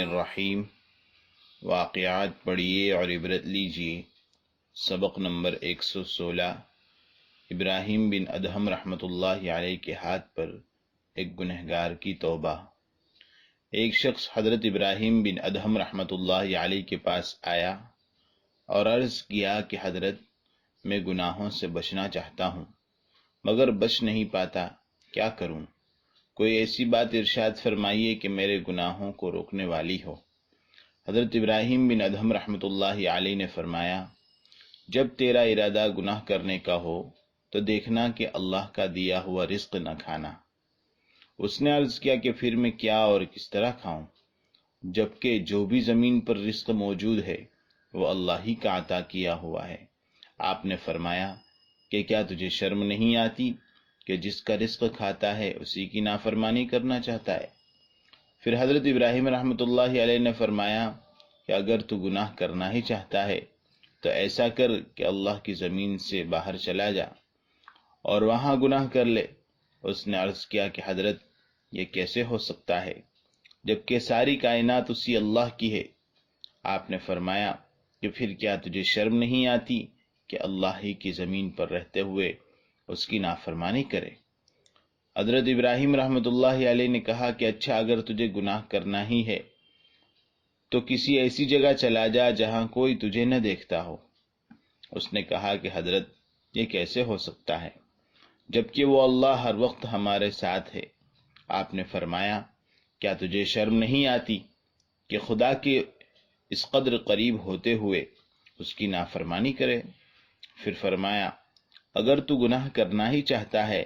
الرحیم۔ واقعات پڑھیے اور عبرت لیجیے۔ سبق نمبر 116۔ ابراہیم بن ادہم رحمۃ اللہ علیہ کے ہاتھ پر ایک گنہگار کی توبہ۔ ایک شخص حضرت ابراہیم بن ادہم رحمۃ اللہ علیہ کے پاس آیا اور عرض کیا کہ حضرت، میں گناہوں سے بچنا چاہتا ہوں مگر بچ نہیں پاتا، کیا کروں؟ کوئی ایسی بات ارشاد فرمائیے کہ میرے گناہوں کو روکنے والی ہو۔ حضرت ابراہیم بن ادہم رحمۃ اللہ علیہ نے فرمایا، جب تیرا ارادہ گناہ کرنے کا ہو تو دیکھنا کہ اللہ کا دیا ہوا رزق نہ کھانا۔ اس نے عرض کیا کہ پھر میں کیا اور کس طرح کھاؤں، جبکہ جو بھی زمین پر رزق موجود ہے وہ اللہ ہی کا عطا کیا ہوا ہے۔ آپ نے فرمایا کہ کیا تجھے شرم نہیں آتی کہ جس کا رزق کھاتا ہے اسی کی نافرمانی کرنا چاہتا ہے؟ پھر حضرت ابراہیم رحمۃ اللہ علیہ نے فرمایا کہ اگر تو گناہ کرنا ہی چاہتا ہے تو ایسا کر کہ اللہ کی زمین سے باہر چلا جا اور وہاں گناہ کر لے۔ اس نے عرض کیا کہ حضرت، یہ کیسے ہو سکتا ہے جبکہ ساری کائنات اسی اللہ کی ہے؟ آپ نے فرمایا کہ پھر کیا تجھے شرم نہیں آتی کہ اللہ ہی کی زمین پر رہتے ہوئے اس کی نافرمانی کرے؟ حضرت ابراہیم رحمۃ اللہ علیہ نے کہا کہ اچھا، اگر تجھے گناہ کرنا ہی ہے تو کسی ایسی جگہ چلا جا جہاں کوئی تجھے نہ دیکھتا ہو۔ اس نے کہا کہ حضرت، یہ کیسے ہو سکتا ہے جبکہ وہ اللہ ہر وقت ہمارے ساتھ ہے؟ آپ نے فرمایا، کیا تجھے شرم نہیں آتی کہ خدا کے اس قدر قریب ہوتے ہوئے اس کی نافرمانی کرے؟ پھر فرمایا، اگر تو گناہ کرنا ہی چاہتا ہے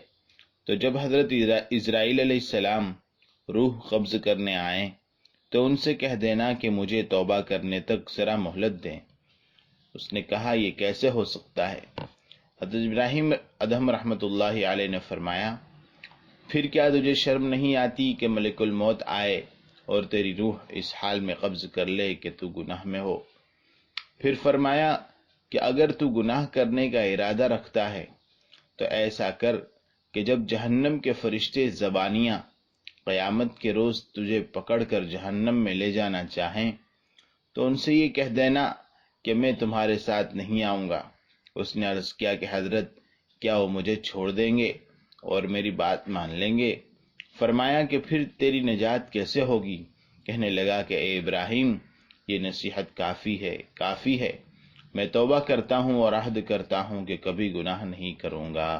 تو جب حضرت اسرائیل علیہ السلام روح قبض کرنے آئیں تو ان سے کہہ دینا کہ مجھے توبہ کرنے تک ذرا مہلت دیں۔ اس نے کہا، یہ کیسے ہو سکتا ہے؟ حضرت ابراہیم ادہم رحمۃ اللہ علیہ نے فرمایا، پھر کیا تجھے شرم نہیں آتی کہ ملک الموت آئے اور تیری روح اس حال میں قبض کر لے کہ تو گناہ میں ہو؟ پھر فرمایا کہ اگر تو گناہ کرنے کا ارادہ رکھتا ہے تو ایسا کر کہ جب جہنم کے فرشتے زبانیاں قیامت کے روز تجھے پکڑ کر جہنم میں لے جانا چاہیں تو ان سے یہ کہہ دینا کہ میں تمہارے ساتھ نہیں آؤں گا۔ اس نے عرض کیا کہ حضرت، کیا وہ مجھے چھوڑ دیں گے اور میری بات مان لیں گے؟ فرمایا کہ پھر تیری نجات کیسے ہوگی؟ کہنے لگا کہ اے ابراہیم، یہ نصیحت کافی ہے، میں توبہ کرتا ہوں اور عہد کرتا ہوں کہ کبھی گناہ نہیں کروں گا۔